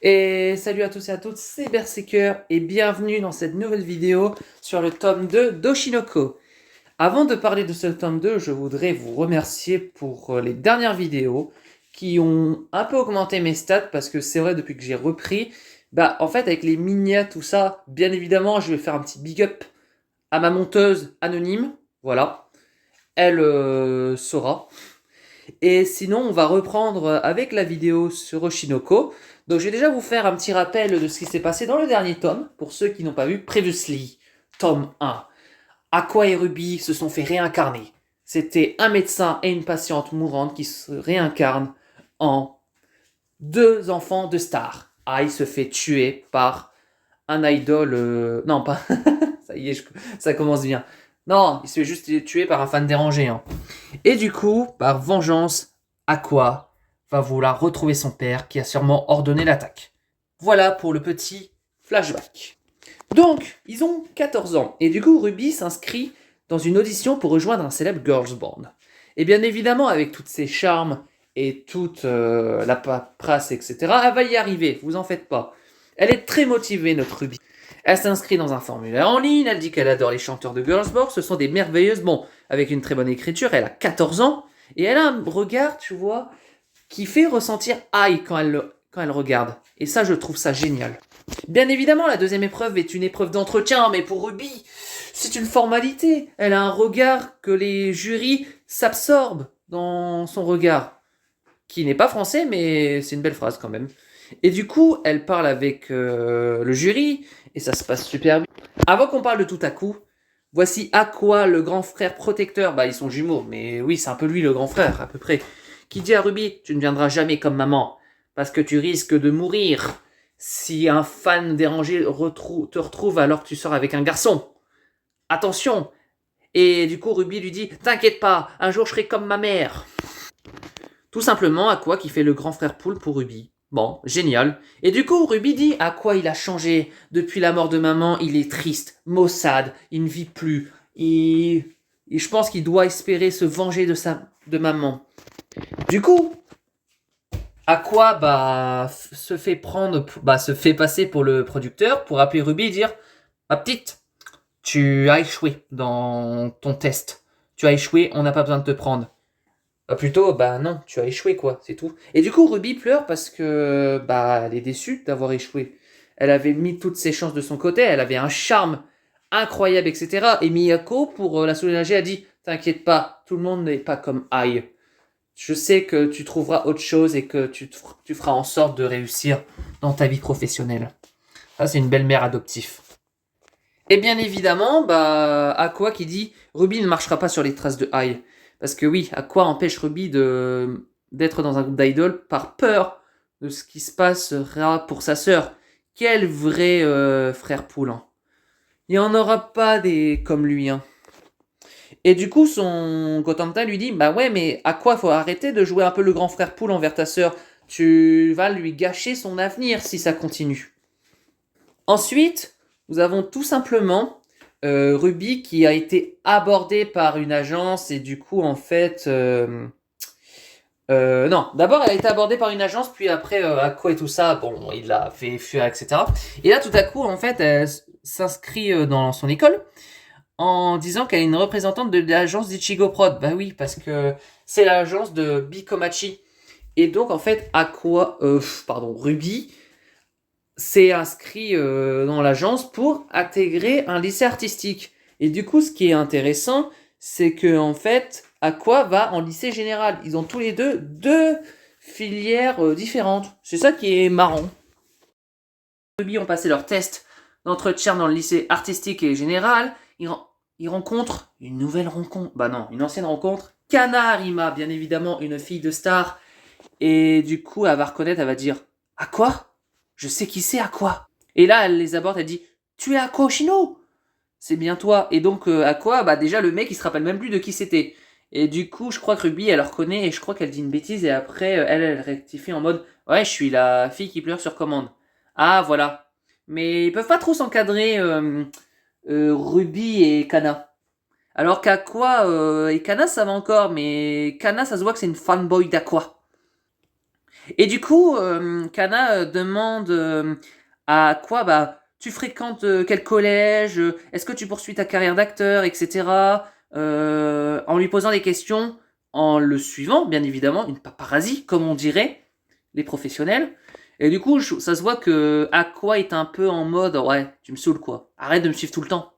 Et salut à tous et à toutes, c'est Berserker et bienvenue dans cette nouvelle vidéo sur le tome 2 d'Oshinoko. Avant de parler de ce tome 2, je voudrais vous remercier pour les dernières vidéos qui ont un peu augmenté mes stats parce que c'est vrai depuis que j'ai repris, en fait avec les miniatures tout ça, bien évidemment je vais faire un petit big up à ma monteuse anonyme, voilà, elle saura. Et sinon, on va reprendre avec la vidéo sur Oshinoko. Donc, je vais déjà vous faire un petit rappel de ce qui s'est passé dans le dernier tome, pour ceux qui n'ont pas vu Previously, tome 1. Aqua et Ruby se sont fait réincarner. C'était un médecin et une patiente mourante qui se réincarnent en deux enfants de stars. Ai se fait tuer par un idol... Non, pas... ça y est, ça commence bien. Non, il se fait juste tuer par un fan dérangé. Hein. Et du coup, par vengeance, Aqua va vouloir retrouver son père qui a sûrement ordonné l'attaque. Voilà pour le petit flashback. Donc, ils ont 14 ans, et du coup, Ruby s'inscrit dans une audition pour rejoindre un célèbre girls band. Et bien évidemment, avec tous ses charmes et toute la paperasse, etc., elle va y arriver, vous en faites pas. Elle est très motivée, notre Ruby. Elle s'inscrit dans un formulaire en ligne, elle dit qu'elle adore les chanteurs de girls band, ce sont des merveilleuses, bon, avec une très bonne écriture, elle a 14 ans, et elle a un regard, tu vois, qui fait ressentir Ai quand elle regarde. Et ça, je trouve ça génial. Bien évidemment, la deuxième épreuve est une épreuve d'entretien, mais pour Ruby, c'est une formalité. Elle a un regard que les jurys s'absorbent dans son regard, qui n'est pas français, mais c'est une belle phrase quand même. Et du coup, elle parle avec le jury, et ça se passe super bien. Avant qu'on parle de tout à coup, voici Aqua, le grand frère protecteur. Bah, ils sont jumeaux, mais oui, c'est un peu lui le grand frère, à peu près. Qui dit à Ruby, tu ne viendras jamais comme maman, parce que tu risques de mourir si un fan dérangé te retrouve alors que tu sors avec un garçon. Attention. Et du coup, Ruby lui dit, t'inquiète pas, un jour je serai comme ma mère. Tout simplement, Aqua qui fait le grand frère poule pour Ruby. Bon, génial. Et du coup, Ruby dit à quoi il a changé. Depuis la mort de maman, il est triste, maussade, il ne vit plus. Et je pense qu'il doit espérer se venger de maman. Du coup, Aqua se fait passer pour le producteur pour appeler Ruby et dire ma petite, tu as échoué dans ton test. Tu as échoué, on n'a pas besoin de te prendre. Plutôt, non, tu as échoué quoi, c'est tout. Et du coup, Ruby pleure parce que elle est déçue d'avoir échoué. Elle avait mis toutes ses chances de son côté, elle avait un charme incroyable, etc. Et Miyako, pour la soulager, a dit t'inquiète pas, tout le monde n'est pas comme Ai. Je sais que tu trouveras autre chose et que tu feras en sorte de réussir dans ta vie professionnelle. Ça, c'est une belle mère adoptive. Et bien évidemment, Aqua qui dit Ruby ne marchera pas sur les traces de Ai. Parce que oui, Aqua empêche Ruby d'être dans un groupe d'idoles par peur de ce qui se passera pour sa sœur. Quel vrai frère poule. Hein. Il n'y en aura pas des comme lui. Hein. Et du coup, son Cotentin lui dit bah ouais, mais Aqua, faut arrêter de jouer un peu le grand frère poule envers ta sœur. Tu vas lui gâcher son avenir si ça continue. Ensuite, nous avons tout simplement Ruby qui a été abordée par une agence et du coup en fait non, d'abord elle a été abordée par une agence puis après Aqua et tout ça, bon il l'a fait fuir etc. Et là tout à coup en fait elle s'inscrit dans son école en disant qu'elle est une représentante de l'agence d'Ichigo Prod. Bah oui parce que c'est l'agence de Bikomachi et donc en fait Ruby s'est inscrit dans l'agence pour intégrer un lycée artistique. Et du coup, ce qui est intéressant, c'est que en fait, Aqua va en lycée général. Ils ont tous les deux filières différentes. C'est ça qui est marrant. Ruby ont passé leur test d'entretien dans le lycée artistique et général. Ils rencontrent une nouvelle rencontre. Bah non, une ancienne rencontre. Kana Arima, bien évidemment, une fille de star. Et du coup, elle va reconnaître, elle va dire à quoi Je sais qui c'est à quoi Et là, elle les aborde, elle dit tu es Aqua Oshino C'est bien toi. Et donc, Aqua, déjà, le mec, il se rappelle même plus de qui c'était. Et du coup, je crois que Ruby, elle le reconnaît et je crois qu'elle dit une bêtise. Et après, elle rectifie en mode ouais, je suis la fille qui pleure sur commande. Ah, voilà. Mais ils peuvent pas trop s'encadrer, Ruby et Kana. Alors qu'Aqua et Kana, ça va encore. Mais Kana, ça se voit que c'est une fanboy d'Aqua. Et du coup, Kana demande à quoi tu fréquentes quel collège, est-ce que tu poursuis ta carrière d'acteur, etc. En lui posant des questions, en le suivant, bien évidemment, une paparazzi, comme on dirait, les professionnels. Et du coup, ça se voit que Aqua est un peu en mode, ouais, tu me saoules quoi, arrête de me suivre tout le temps.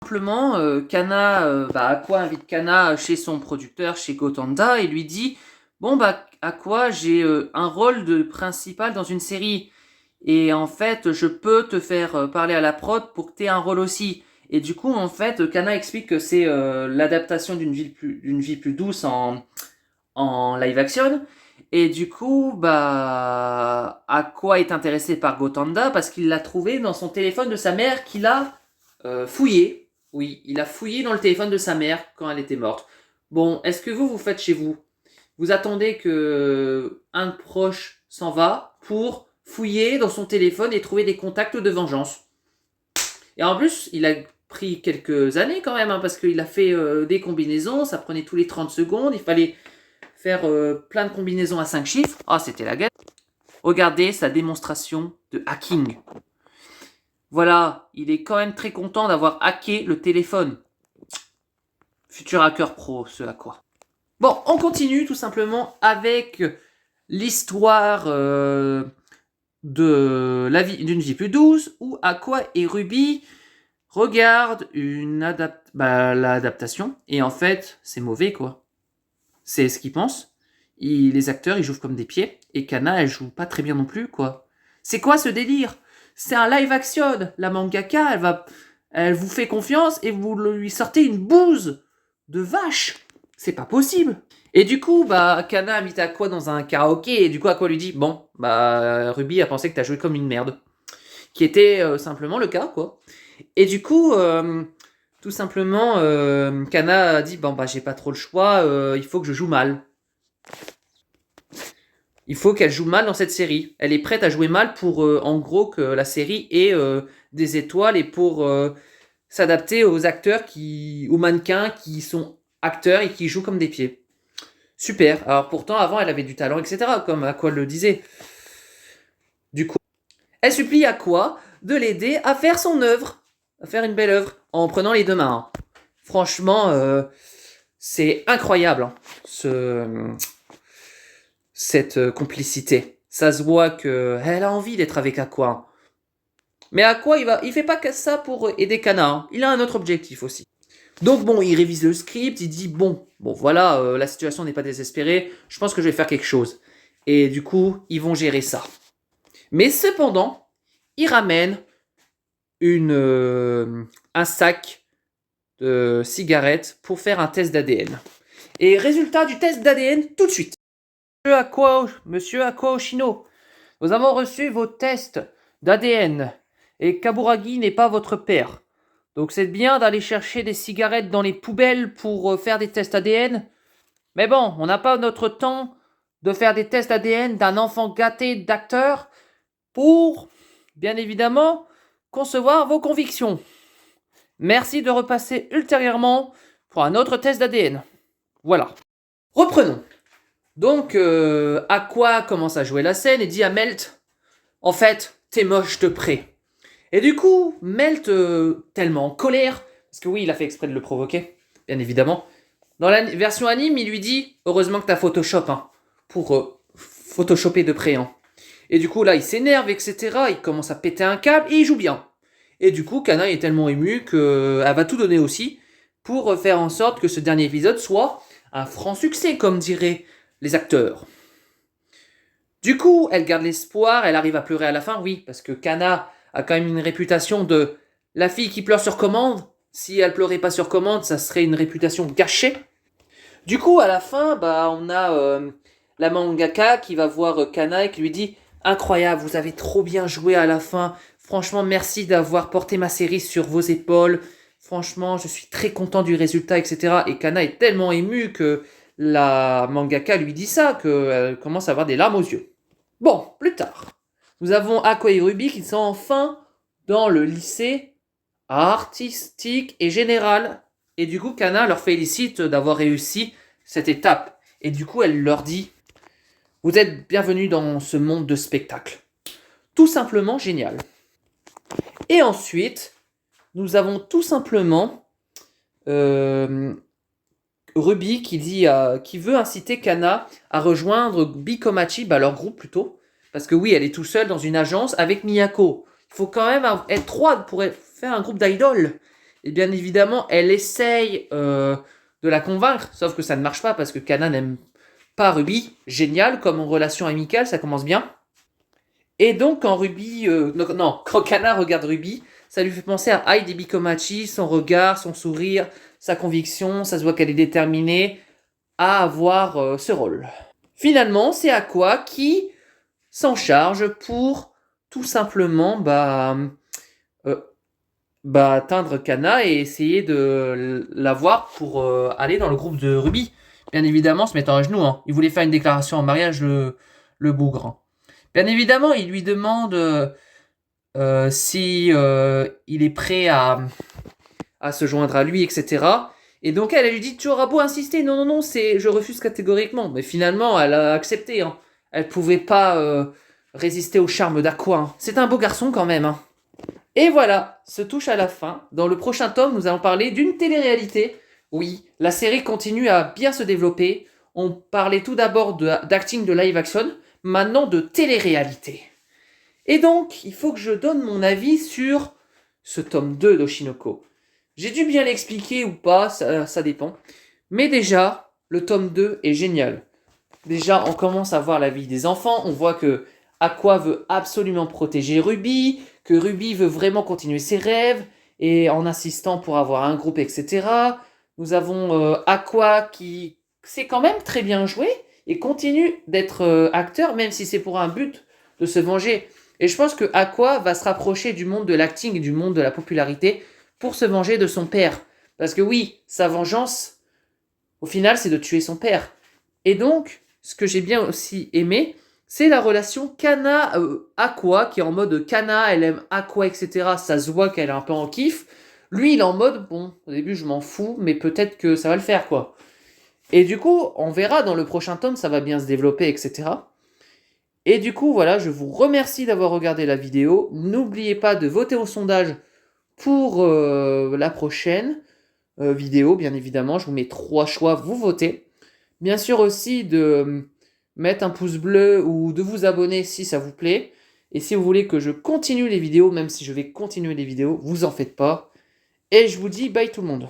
Simplement, Aqua invite Kana chez son producteur, chez Gotanda, et lui dit bon Aqua, j'ai un rôle de principal dans une série, et en fait, je peux te faire parler à la prod pour que tu aies un rôle aussi. Et du coup, en fait, Kana explique que c'est l'adaptation d'une vie plus douce en live action. Et du coup, Aqua est intéressé par Gotanda parce qu'il l'a trouvé dans son téléphone de sa mère qu'il a fouillé. Oui, il a fouillé dans le téléphone de sa mère quand elle était morte. Bon, est-ce que vous faites chez vous? Vous attendez que un proche s'en va pour fouiller dans son téléphone et trouver des contacts de vengeance. Et en plus, il a pris quelques années quand même, hein, parce qu'il a fait des combinaisons, ça prenait tous les 30 secondes, il fallait faire plein de combinaisons à 5 chiffres. Ah, c'était la guerre. Regardez sa démonstration de hacking. Voilà, il est quand même très content d'avoir hacké le téléphone. Futur hacker pro, ce à quoi. Bon, on continue tout simplement avec l'histoire d'une vie plus douce où Aqua et Ruby regardent l'adaptation et en fait, c'est mauvais quoi. C'est ce qu'ils pensent. Les acteurs, ils jouent comme des pieds et Kana, elle joue pas très bien non plus quoi. C'est quoi ce délire? C'est un live action. La mangaka, elle vous fait confiance et vous lui sortez une bouse de vache. C'est pas possible. Et du coup, Kana invite Aqua dans un karaoké et du coup Aqua lui dit bon, Ruby a pensé que t'as joué comme une merde, qui était simplement le cas quoi. Et du coup, tout simplement, Kana a dit bon j'ai pas trop le choix, il faut que je joue mal. Il faut qu'elle joue mal dans cette série. Elle est prête à jouer mal pour, en gros, que la série ait des étoiles et pour s'adapter aux acteurs aux mannequins qui sont acteurs et qui jouent comme des pieds. Super. Alors pourtant, avant, elle avait du talent, etc., comme Aqua le disait. Du coup, elle supplie Aqua de l'aider à faire son œuvre, à faire une belle œuvre, en prenant les deux mains. Franchement, c'est incroyable, hein, cette complicité. Ça se voit qu'elle a envie d'être avec Aqua. Mais Aqua, il fait pas que ça pour aider Kana. Hein. Il a un autre objectif aussi. Donc bon, il révise le script, il dit bon voilà, la situation n'est pas désespérée, je pense que je vais faire quelque chose. Et du coup, ils vont gérer ça. Mais cependant, il ramène un sac de cigarettes pour faire un test d'ADN. Et résultat du test d'ADN tout de suite. Monsieur Aqua Oshino, nous avons reçu vos tests d'ADN et Kaburagi n'est pas votre père. Donc c'est bien d'aller chercher des cigarettes dans les poubelles pour faire des tests ADN. Mais bon, on n'a pas notre temps de faire des tests ADN d'un enfant gâté d'acteur pour, bien évidemment, concevoir vos convictions. Merci de repasser ultérieurement pour un autre test d'ADN. Voilà. Reprenons. Donc, Aqua commence à jouer la scène et dit à Melt, en fait, t'es moche de près. Et du coup, Melt, tellement en colère, parce que oui, il a fait exprès de le provoquer, bien évidemment. Dans la version anime, il lui dit, heureusement que t'as Photoshop, hein, pour photoshopper de près. Hein. Et du coup, là, il s'énerve, etc. Il commence à péter un câble et il joue bien. Et du coup, Kana est tellement émue qu'elle va tout donner aussi pour faire en sorte que ce dernier épisode soit un franc succès, comme diraient les acteurs. Du coup, elle garde l'espoir, elle arrive à pleurer à la fin, oui, parce que Kana a quand même une réputation de la fille qui pleure sur commande. Si elle pleurait pas sur commande, ça serait une réputation gâchée. Du coup, à la fin, on a la mangaka qui va voir Kana et qui lui dit « Incroyable, vous avez trop bien joué à la fin. Franchement, merci d'avoir porté ma série sur vos épaules. Franchement, je suis très content du résultat, etc. » Et Kana est tellement émue que la mangaka lui dit ça, qu'elle commence à avoir des larmes aux yeux. Bon, plus tard, nous avons Aqua et Ruby qui sont enfin dans le lycée artistique et général. Et du coup, Kana leur félicite d'avoir réussi cette étape. Et du coup, elle leur dit, vous êtes bienvenus dans ce monde de spectacle. Tout simplement génial. Et ensuite, nous avons tout simplement Ruby qui veut inciter Kana à rejoindre Bikomachi, leur groupe plutôt. Parce que oui, elle est tout seule dans une agence avec Miyako. Il faut quand même être trois pour faire un groupe d'idoles. Et bien évidemment, elle essaye de la convaincre, sauf que ça ne marche pas parce que Kana n'aime pas Ruby. Génial, comme en relation amicale, ça commence bien. Et donc quand quand Kana regarde Ruby, ça lui fait penser à Ai des Bikomachi, son regard, son sourire, sa conviction, ça se voit qu'elle est déterminée à avoir ce rôle. Finalement, c'est Aqua qui s'en charge pour tout simplement atteindre Kana et essayer de l'avoir pour aller dans le groupe de Ruby. Bien évidemment, se mettant à genoux. Hein. Il voulait faire une déclaration en mariage, le bougre. Hein. Bien évidemment, il lui demande si il est prêt à se joindre à lui, etc. Et donc elle lui dit, tu auras beau insister, non, non, non, je refuse catégoriquement. Mais finalement, elle a accepté. Hein. Elle pouvait pas résister au charme d'Aqua. Hein. C'est un beau garçon quand même. Hein. Et voilà, se touche à la fin. Dans le prochain tome, nous allons parler d'une télé-réalité. Oui, la série continue à bien se développer. On parlait tout d'abord d'acting de live action, maintenant de télé-réalité. Et donc, il faut que je donne mon avis sur ce tome 2 d'Oshinoko. J'ai dû bien l'expliquer ou pas, ça dépend. Mais déjà, le tome 2 est génial. Déjà, on commence à voir la vie des enfants. On voit que Aqua veut absolument protéger Ruby, que Ruby veut vraiment continuer ses rêves, et en insistant pour avoir un groupe, etc. Nous avons Aqua qui sait quand même très bien jouer et continue d'être acteur, même si c'est pour un but de se venger. Et je pense que Aqua va se rapprocher du monde de l'acting et du monde de la popularité pour se venger de son père. Parce que oui, sa vengeance, au final, c'est de tuer son père. Et donc, ce que j'ai bien aussi aimé, c'est la relation Kana-Aqua, qui est en mode Kana, elle aime Aqua, etc. Ça se voit qu'elle est un peu en kiff. Lui, il est en mode, bon, au début, je m'en fous, mais peut-être que ça va le faire, quoi. Et du coup, on verra dans le prochain tome, ça va bien se développer, etc. Et du coup, voilà, je vous remercie d'avoir regardé la vidéo. N'oubliez pas de voter au sondage pour la prochaine vidéo, bien évidemment. Je vous mets 3 choix, vous votez. Bien sûr aussi de mettre un pouce bleu ou de vous abonner si ça vous plaît. Et si vous voulez que je continue les vidéos, même si je vais continuer les vidéos, vous en faites pas. Et je vous dis bye tout le monde.